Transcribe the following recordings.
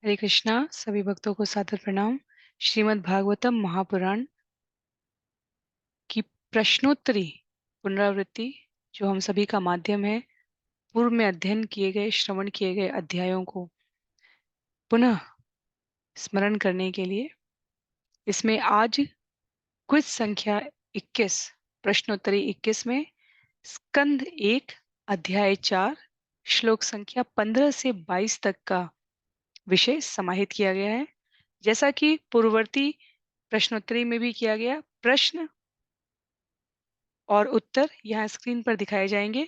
हरे कृष्णा। सभी भक्तों को सादर प्रणाम। श्रीमद् भागवतम महापुराण की प्रश्नोत्तरी पुनरावृत्ति जो हम सभी का माध्यम है, पूर्व में अध्ययन किए गए श्रवण किए गए अध्यायों को पुनः स्मरण करने के लिए इसमें आज क्विज संख्या 21 प्रश्नोत्तरी 21 में स्कंद 1 अध्याय 4 श्लोक संख्या 15 से 22 तक का विषय समाहित किया गया है। जैसा कि पूर्ववर्ती प्रश्नोत्तरी में भी किया गया, प्रश्न और उत्तर यहाँ स्क्रीन पर दिखाए जाएंगे।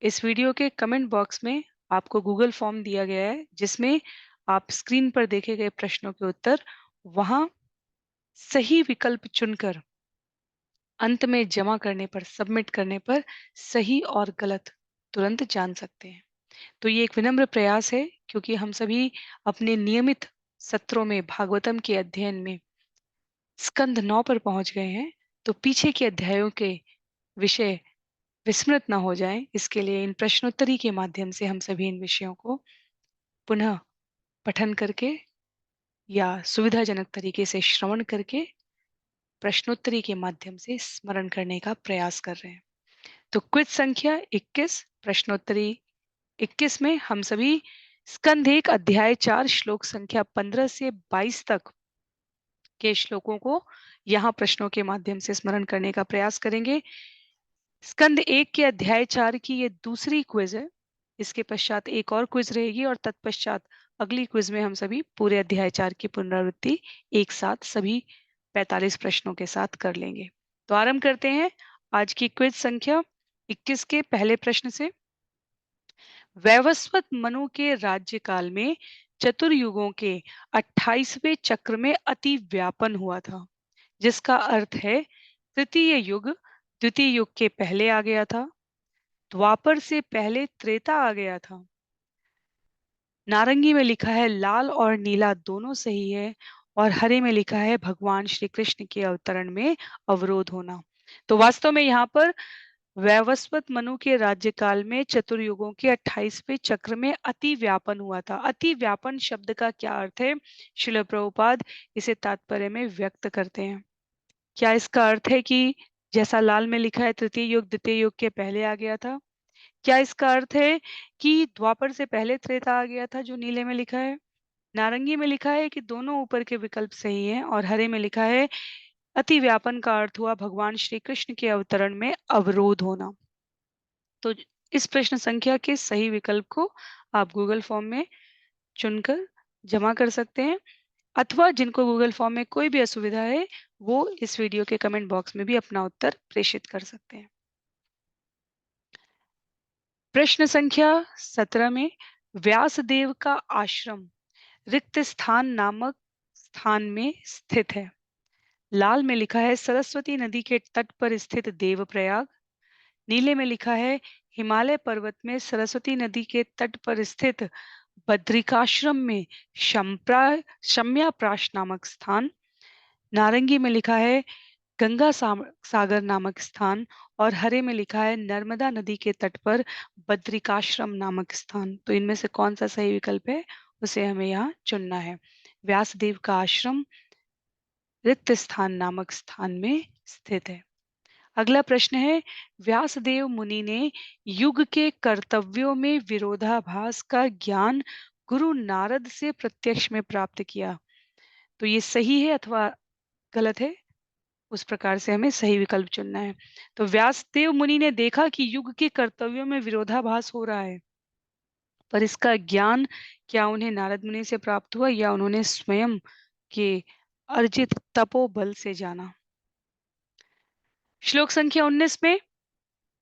इस वीडियो के कमेंट बॉक्स में आपको गूगल फॉर्म दिया गया है जिसमें आप स्क्रीन पर देखे गए प्रश्नों के उत्तर वहां सही विकल्प चुनकर अंत में जमा करने पर, सबमिट करने पर सही और गलत तुरंत जान सकते हैं। तो ये एक विनम्र प्रयास है क्योंकि हम सभी अपने नियमित सत्रों में भागवतम के अध्ययन में स्कंद 9 पर पहुंच गए हैं, तो पीछे के अध्यायों के विषय विस्मृत न हो जाएं, इसके लिए इन प्रश्नोत्तरी के माध्यम से हम सभी इन विषयों को पुनः पठन करके या सुविधाजनक तरीके से श्रवण करके प्रश्नोत्तरी के माध्यम से स्मरण करने का प्रयास कर रहे हैं। तो क्विज संख्या 21 प्रश्नोत्तरी 21 में हम सभी स्कंद 1 अध्याय 4 श्लोक संख्या 15 से 22 तक के श्लोकों को यहाँ प्रश्नों के माध्यम से स्मरण करने का प्रयास करेंगे। स्कंद 1 के अध्याय 4 की ये दूसरी क्विज है। इसके पश्चात एक और क्विज रहेगी और तत्पश्चात अगली क्विज में हम सभी पूरे अध्याय 4 की पुनरावृत्ति एक साथ सभी 45 प्रश्नों के साथ कर लेंगे। तो आरंभ करते हैं आज की क्विज संख्या 21 के पहले प्रश्न से। वैवस्वत मनु के राज्यकाल में चतुर्युगों के 28वें चक्र में अति व्यापन हुआ था, जिसका अर्थ है तृतीय युग द्वितीय युग के पहले आ गया था, द्वापर से पहले त्रेता आ गया था। नारंगी में लिखा है लाल और नीला दोनों सही है, और हरे में लिखा है भगवान श्री कृष्ण के अवतरण में अवरोध होना। तो वास्तव में यहाँ पर वैवस्वत मनु के राज्यकाल में चतुर्युगों के 28वें चक्र में अति व्यापन हुआ था। अति व्यापन शब्द का क्या अर्थ है? श्रील प्रभुपाद इसे तात्पर्य में व्यक्त करते हैं। क्या इसका अर्थ है कि जैसा लाल में लिखा है तृतीय युग द्वितीय युग के पहले आ गया था? क्या इसका अर्थ है कि द्वापर से पहले त्रेता आ गया था जो नीले में लिखा है? नारंगी में लिखा है कि दोनों ऊपर के विकल्प सही हैं, और हरे में लिखा है अति व्यापन का अर्थ हुआ भगवान श्री कृष्ण के अवतरण में अवरोध होना। तो इस प्रश्न संख्या के सही विकल्प को आप गूगल फॉर्म में चुनकर जमा कर सकते हैं, अथवा जिनको गूगल फॉर्म में कोई भी असुविधा है वो इस वीडियो के कमेंट बॉक्स में भी अपना उत्तर प्रेषित कर सकते हैं। प्रश्न संख्या 17 में व्यासदेव का आश्रम रिक्त स्थान नामक स्थान में स्थित है। लाल में लिखा है सरस्वती नदी के तट पर स्थित देवप्रयाग। नीले में लिखा है हिमालय पर्वत में सरस्वती नदी के तट पर स्थित बद्रिकाश्रम में शम्याप्राश नामक स्थान। नारंगी में लिखा है गंगा सागर नामक स्थान, और हरे में लिखा है नर्मदा नदी के तट पर बद्रिकाश्रम नामक स्थान। तो इनमें से कौन सा सही विकल्प है उसे हमें यहाँ चुनना है। व्यासदेव का आश्रम रिक्त स्थान नामक स्थान में स्थित है। अगला प्रश्न है व्यासदेव मुनि ने युग के कर्तव्यों में विरोधाभास का ज्ञान गुरु नारद से प्रत्यक्ष में प्राप्त किया। तो ये सही है अथवा गलत है, उस प्रकार से हमें सही विकल्प चुनना है। तो व्यासदेव मुनि ने देखा कि युग के कर्तव्यों में विरोधाभास हो रहा है, पर इसका ज्ञान क्या उन्हें नारद मुनि से प्राप्त हुआ या उन्होंने स्वयं के अर्जित तपोबल से जाना। श्लोक संख्या 19 में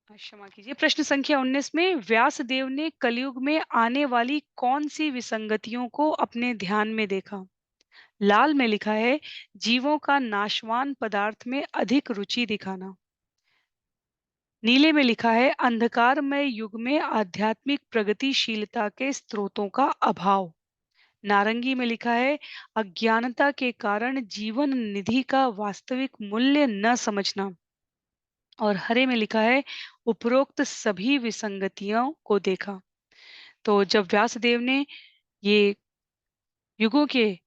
क्षमा कीजिए, प्रश्न संख्या 19 में व्यासदेव ने कलयुग में आने वाली कौन सी विसंगतियों को अपने ध्यान में देखा? लाल में लिखा है जीवों का नाशवान पदार्थ में अधिक रुचि दिखाना। नीले में लिखा है अंधकारमय युग में आध्यात्मिक प्रगतिशीलता के स्रोतों का अभाव। नारंगी में लिखा है अज्ञानता के कारण जीवन निधि का वास्तविक मूल्य न समझना, और हरे में लिखा है उपरोक्त सभी विसंगतियों को देखा। तो जब व्यासदेव ने ये युगों के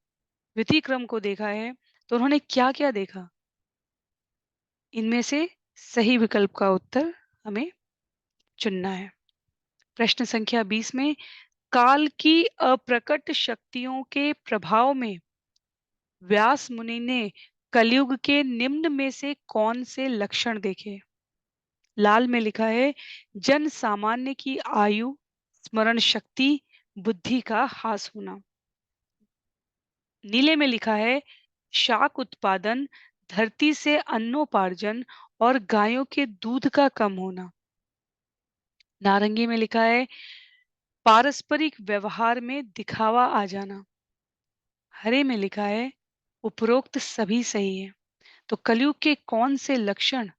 व्यतिक्रम को देखा है, तो उन्होंने क्या-क्या देखा? इनमें से सही विकल्प का उत्तर हमें चुनना है। प्रश्न संख्या 20 में काल की अप्रकट शक्तियों के प्रभाव में व्यास मुनि ने कलयुग के निम्न में से कौन से लक्षण देखे? लाल में लिखा है जन सामान्य की आयु, स्मरण शक्ति, बुद्धि का ह्रास होना। नीले में लिखा है शाक उत्पादन, धरती से अन्नोपार्जन और गायों के दूध का कम होना। नारंगी में लिखा है पारस्परिक व्यवहार में दिखावा आ जाना। हरे में लिखा है उपरोक्त सभी सही है। तो कलयुग के कौन से लक्षण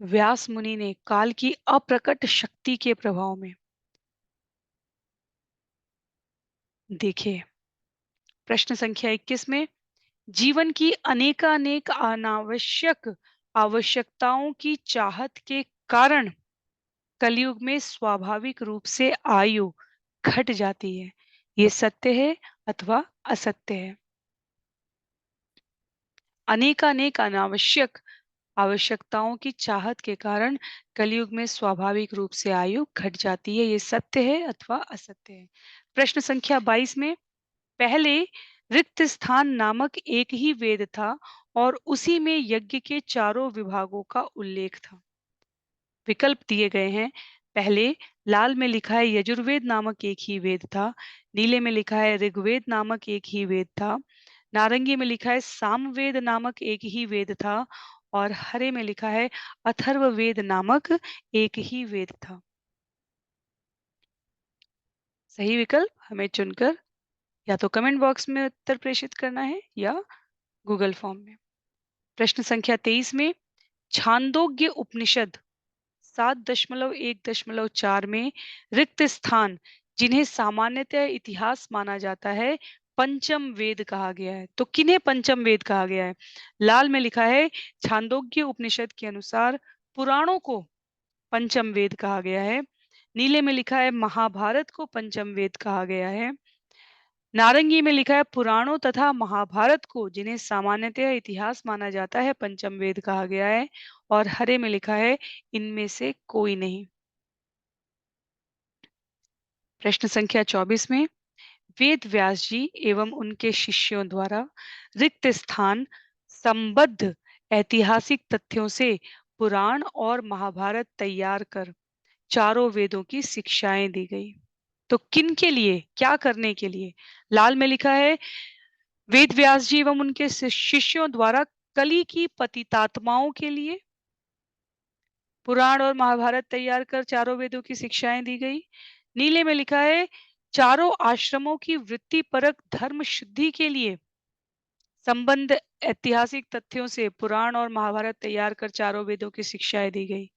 व्यास मुनि ने काल की अप्रकट शक्ति के प्रभाव में देखे? प्रश्न संख्या 21 में जीवन की अनेकानेक अनावश्यक आवश्यकताओं की चाहत के कारण कलयुग में स्वाभाविक रूप से आयु घट जाती है। ये सत्य है अथवा असत्य है? अनेकानेक अनावश्यक आवश्यकताओं की चाहत के कारण कलयुग में स्वाभाविक रूप से आयु घट जाती है। ये सत्य है अथवा असत्य है? प्रश्न संख्या 22 में पहले रिक्त स्थान नामक एक ही वेद था और उसी में यज्ञ के चारों विभागों का उल्लेख था। विकल्प दिए गए हैं। पहले लाल में लिखा है यजुर्वेद नामक एक ही वेद था। नीले में लिखा है ऋग्वेद नामक एक ही वेद था। नारंगी में लिखा है सामवेद नामक एक ही वेद था और हरे में लिखा है अथर्ववेद नामक एक ही वेद था। सही विकल्प हमें चुनकर या तो कमेंट बॉक्स में उत्तर प्रेषित करना है या गूगल फॉर्म में। प्रश्न संख्या 23 में छांदोग्य उपनिषद 7.1.4 में रिक्त स्थान जिन्हें सामान्यतः इतिहास माना जाता है पंचम वेद कहा गया है। तो किन्हें पंचम वेद कहा गया है? लाल में लिखा है छांदोग्य उपनिषद के अनुसार पुराणों को पंचम वेद कहा गया है। नीले में लिखा है महाभारत को पंचम वेद कहा गया है। नारंगी में लिखा है पुराणों तथा महाभारत को जिन्हें सामान्यतः इतिहास माना जाता है पंचम वेद कहा गया है और हरे में लिखा है इनमें से कोई नहीं। प्रश्न संख्या 24 में वेद व्यास जी एवं उनके शिष्यों द्वारा रिक्त स्थान संबद्ध ऐतिहासिक तथ्यों से पुराण और महाभारत तैयार कर चारों वेदों की शिक्षाएं दी गई। तो किन के लिए, क्या करने के लिए? लाल में लिखा है वेद व्यास जी एवं उनके शिष्यों द्वारा कली की पतितात्माओं के लिए पुराण और महाभारत तैयार कर चारों वेदों की शिक्षाएं दी गई। नीले में लिखा है चारों आश्रमों की वृत्तिपरक धर्म शुद्धि के लिए संबंध ऐतिहासिक तथ्यों से पुराण और महाभारत तैयार कर चारों वेदों की शिक्षाएं दी गई।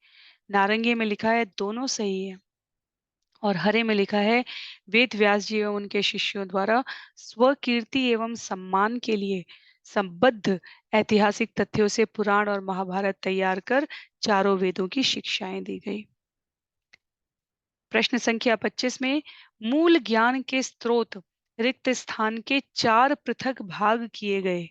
नारंगी में लिखा है दोनों सही है और हरे में लिखा है वेद व्यास जी एवं उनके शिष्यों द्वारा स्वकीर्ति एवं सम्मान के लिए संबद्ध ऐतिहासिक तथ्यों से पुराण और महाभारत तैयार कर चारों वेदों की शिक्षाएं दी गई। प्रश्न संख्या 25 में मूल ज्ञान के स्रोत रिक्त स्थान के 4 पृथक भाग किए गए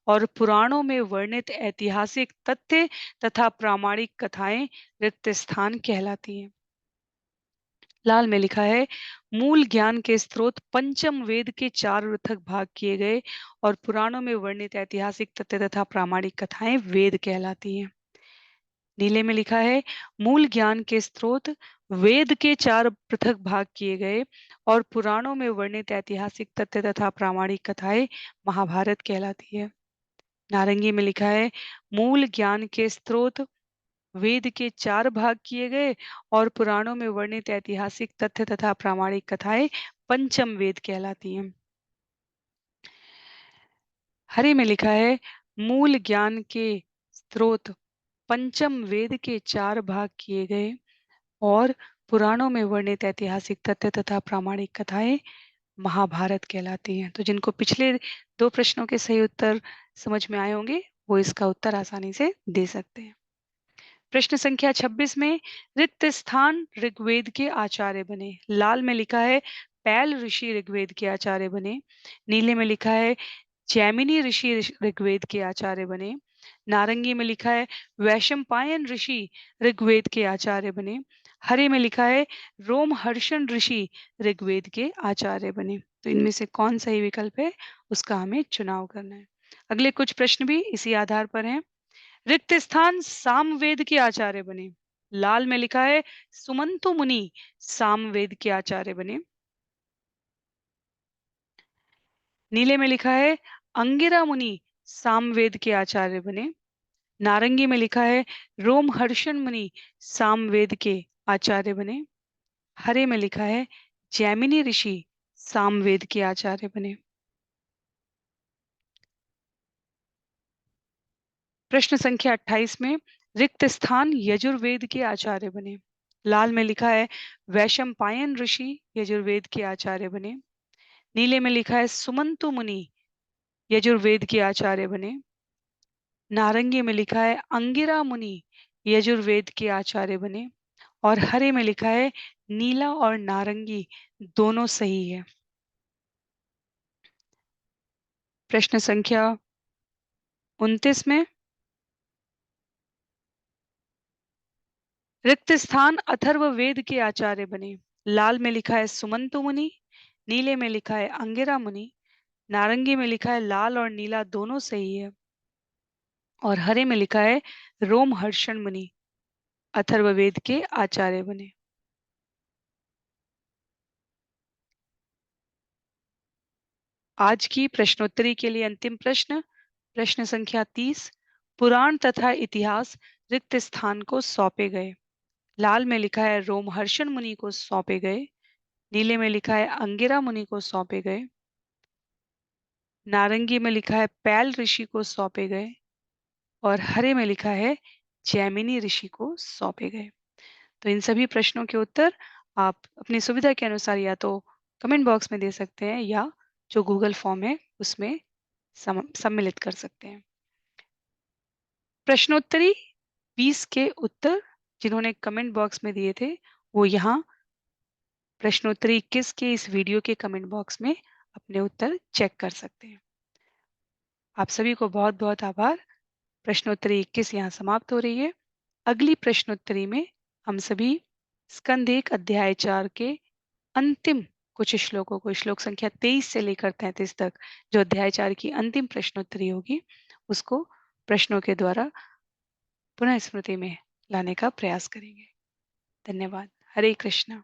और पुराणों में वर्णित ऐतिहासिक तथ्य तथा प्रामाणिक कथाएं रिक्त स्थान कहलाती हैं। लाल में लिखा है मूल ज्ञान के स्रोत पंचम वेद के 4 पृथक भाग किए गए और पुराणों में वर्णित ऐतिहासिक तथ्य तथा प्रामाणिक कथाएं वेद कहलाती हैं। नीले में लिखा है मूल ज्ञान के स्रोत वेद के 4 पृथक भाग किए गए और पुराणों में वर्णित ऐतिहासिक तथ्य तथा प्रामाणिक कथाएं महाभारत कहलाती है। नारंगी में लिखा है मूल ज्ञान के स्रोत वेद के 4 भाग किए गए और पुराणों में वर्णित ऐतिहासिक तथ्य तथा प्रामाणिक कथाएं पंचम वेद कहलाती हैं। हरे में लिखा है मूल ज्ञान के स्रोत पंचम वेद के 4 भाग किए गए और पुराणों में वर्णित ऐतिहासिक तथ्य तथा प्रामाणिक कथाएं महाभारत कहलाती हैं। तो जिनको पिछले 2 प्रश्नों के सही उत्तर समझ में आए होंगे वो इसका उत्तर आसानी से दे सकते हैं। प्रश्न संख्या 26 में रिक्त स्थान ऋग्वेद के आचार्य बने। लाल में लिखा है पैल ऋषि ऋग्वेद के आचार्य बने। नीले में लिखा है जैमिनी ऋषि ऋग्वेद के आचार्य बने। नारंगी में लिखा है वैशंपायन ऋषि ऋग्वेद के आचार्य बने। हरे में लिखा है रोमहर्षण ऋषि ऋग्वेद के आचार्य बने। तो इनमें से कौन सही विकल्प है, उसका हमें चुनाव करना है। अगले कुछ प्रश्न भी इसी आधार पर हैं। रिक्त स्थान सामवेद के आचार्य बने। लाल में लिखा है सुमंतु मुनि सामवेद के आचार्य बने। नीले में लिखा है अंगिरा मुनि सामवेद के आचार्य बने। नारंगी में लिखा है रोमहर्षण मुनि सामवेद के आचार्य बने। हरे में लिखा है जैमिनी ऋषि सामवेद के आचार्य बने। प्रश्न संख्या 28 में रिक्त स्थान यजुर्वेद के आचार्य बने। लाल में लिखा है वैशंपायन ऋषि यजुर्वेद के आचार्य बने। नीले में लिखा है सुमंतु मुनि यजुर्वेद के आचार्य बने। नारंगी में लिखा है अंगिरा मुनि यजुर्वेद के आचार्य बने। और हरे में लिखा है नीला और नारंगी दोनों सही है। प्रश्न संख्या 29 में रिक्त स्थान अथर्ववेद के आचार्य बने। लाल में लिखा है सुमंतु मुनि। नीले में लिखा है अंगिरा मुनि। नारंगी में लिखा है लाल और नीला दोनों सही है। और हरे में लिखा है रोमहर्षण मुनि अथर्ववेद के आचार्य बने। आज की प्रश्नोत्तरी के लिए अंतिम प्रश्न, प्रश्न संख्या 30। पुराण तथा इतिहास रिक्त स्थान को सौंपे गए। लाल में लिखा है रोमहर्षण मुनि को सौंपे गए। नीले में लिखा है अंगिरा मुनि को सौंपे गए। नारंगी में लिखा है पैल ऋषि को सौंपे गए। और हरे में लिखा है जैमिनी ऋषि को सौंपे गए। तो इन सभी प्रश्नों के उत्तर आप अपनी सुविधा के अनुसार या तो कमेंट बॉक्स में दे सकते हैं या जो गूगल फॉर्म है उसमें सम्मिलित कर सकते हैं। प्रश्नोत्तरी 20 के उत्तर जिन्होंने कमेंट बॉक्स में दिए थे वो यहाँ प्रश्नोत्तरी 21 के इस वीडियो के कमेंट बॉक्स में अपने उत्तर चेक कर सकते हैं। आप सभी को बहुत बहुत आभार। प्रश्नोत्तरी 21 यहाँ समाप्त हो रही है। अगली प्रश्नोत्तरी में हम सभी स्कंद 1 अध्याय 4 के अंतिम कुछ श्लोकों को, श्लोक संख्या 23 से लेकर 33 तक जो अध्याय 4 की अंतिम प्रश्नोत्तरी होगी उसको प्रश्नों के द्वारा पुनः स्मृति में लाने का प्रयास करेंगे। धन्यवाद। हरे कृष्णा।